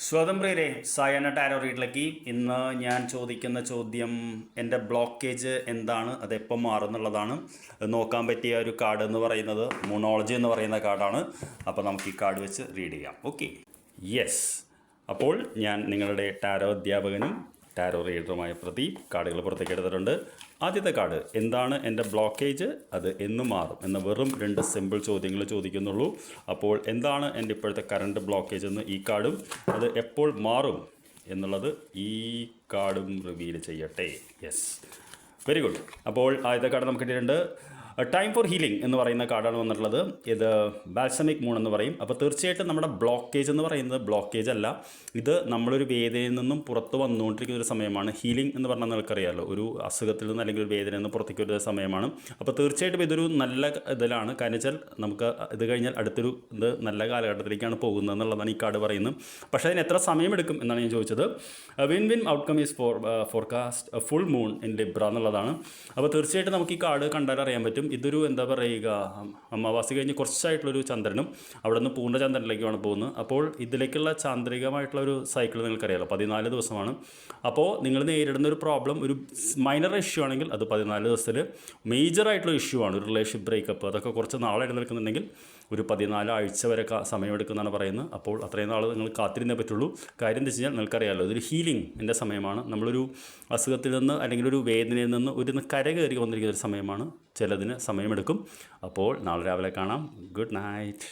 സ്വതന്ത്രരെ സായാഹ്ന ടാരോ റീഡിലേക്ക് ഇന്ന് ഞാൻ ചോദിക്കുന്ന ചോദ്യം എൻ്റെ ബ്ലോക്കേജ് എന്താണ്, അതെപ്പം മാറും എന്നുള്ളതാണ്. നോക്കാൻ പറ്റിയ ഒരു കാർഡ് എന്ന് പറയുന്നത് മൂണോളജി എന്ന് പറയുന്ന കാർഡാണ്. അപ്പോൾ നമുക്ക് ഈ കാർഡ് വെച്ച് റീഡ് ചെയ്യാം. Okay, yes. അപ്പോൾ ഞാൻ നിങ്ങളുടെ ടാരോ അധ്യാപകനും ടാരോ റീഡറുമായ പ്രദീപ് കാർഡുകൾ പുറത്തേക്ക് എടുത്തിട്ടുണ്ട്. ആദ്യത്തെ കാർഡ്, എന്താണ് എൻ്റെ ബ്ലോക്കേജ്, അത് എന്ന് മാറും എന്ന വെറും 2 സിമ്പിൾ ചോദ്യങ്ങൾ ചോദിക്കുന്നുള്ളൂ. അപ്പോൾ എന്താണ് എൻ്റെ ഇപ്പോഴത്തെ കറണ്ട് ബ്ലോക്കേജ് എന്ന് ഈ കാർഡും അത് എപ്പോൾ മാറും എന്നുള്ളത് ഈ കാർഡും റിവീൽ ചെയ്യട്ടെ. Yes, very good. അപ്പോൾ ആദ്യത്തെ കാർഡ് നമുക്ക് കിട്ടിയിട്ടുണ്ട്. ടൈം ഫോർ ഹീലിംഗ് എന്ന് പറയുന്ന കാർഡാണ് വന്നിട്ടുള്ളത്. ഇത് ബാൽസമിക് മൂൺ എന്ന് പറയും. അപ്പോൾ തീർച്ചയായിട്ടും നമ്മുടെ ബ്ലോക്കേജ് എന്ന് പറയുന്നത് ബ്ലോക്കേജ് അല്ല, ഇത് നമ്മളൊരു വേദനയിൽ നിന്നും പുറത്ത് വന്നുകൊണ്ടിരിക്കുന്ന ഒരു സമയമാണ്. ഹീലിംഗ് എന്ന് പറഞ്ഞാൽ നിങ്ങൾക്കറിയാമല്ലോ, ഒരു അസുഖത്തിൽ നിന്ന് അല്ലെങ്കിൽ ഒരു വേദനയിൽ നിന്ന് പുറത്തേക്ക് ഒരു സമയമാണ്. അപ്പോൾ തീർച്ചയായിട്ടും ഇതൊരു നല്ല ഇതിലാണ്. കാരണം വെച്ചാൽ നമുക്ക് ഇത് കഴിഞ്ഞാൽ അടുത്തൊരു നല്ല കാലഘട്ടത്തിലേക്കാണ് പോകുന്നത് എന്നുള്ളതാണ് ഈ കാർഡ് പറയുന്നത്. പക്ഷേ അതിന് എത്ര സമയമെടുക്കും എന്നാണ് ഞാൻ ചോദിച്ചത്. Win win outcome is forecast full moon in Libra എന്നുള്ളതാണ്. അപ്പോൾ തീർച്ചയായിട്ടും നമുക്ക് ഈ കാർഡ് കണ്ടാൽ അറിയാൻ പറ്റും, ഇതൊരു എന്താ പറയുക, അമാവാസി കഴിഞ്ഞ് കുറച്ചായിട്ടുള്ളൊരു ചന്ദ്രനും അവിടെ നിന്ന് പൂർണ്ണ ചന്ദ്രനിലേക്കാണ് പോകുന്നത്. അപ്പോൾ ഇതിലേക്കുള്ള ചാന്ദ്രികമായിട്ടുള്ള ഒരു സൈക്കിൾ നിങ്ങൾക്കറിയാമല്ലോ, 14 ദിവസമാണ്. അപ്പോൾ നിങ്ങൾ നേരിടുന്ന ഒരു പ്രോബ്ലം ഒരു മൈനർ ഇഷ്യൂ ആണെങ്കിൽ അത് 14 ദിവസത്തിൽ, മേജറായിട്ടുള്ള ഇഷ്യൂ ആണ് ഒരു റിലേഷൻഷിപ്പ് ബ്രേക്കപ്പ്, അതൊക്കെ കുറച്ച് നാളെ നിൽക്കുന്നുണ്ടെങ്കിൽ ഒരു 14 ആഴ്ച വരെ സമയമെടുക്കുന്നതാണ് പറയുന്നത്. അപ്പോൾ അത്രയും നാൾ നിങ്ങൾ കാത്തിരുന്നേ പറ്റുള്ളൂ. കാര്യം എന്താ വെച്ച് കഴിഞ്ഞാൽ നിങ്ങൾക്കറിയാമല്ലോ, ഇതൊരു ഹീലിംഗിൻ്റെ സമയമാണ്. നമ്മളൊരു അസുഖത്തിൽ നിന്ന് അല്ലെങ്കിൽ ഒരു വേദനയിൽ നിന്ന് ഒരു കര കയറി വന്നിരിക്കുന്ന ഒരു സമയമാണ്. ചിലതിന് സമയമെടുക്കും. അപ്പോൾ നാളെ രാവിലെ കാണാം. Good night.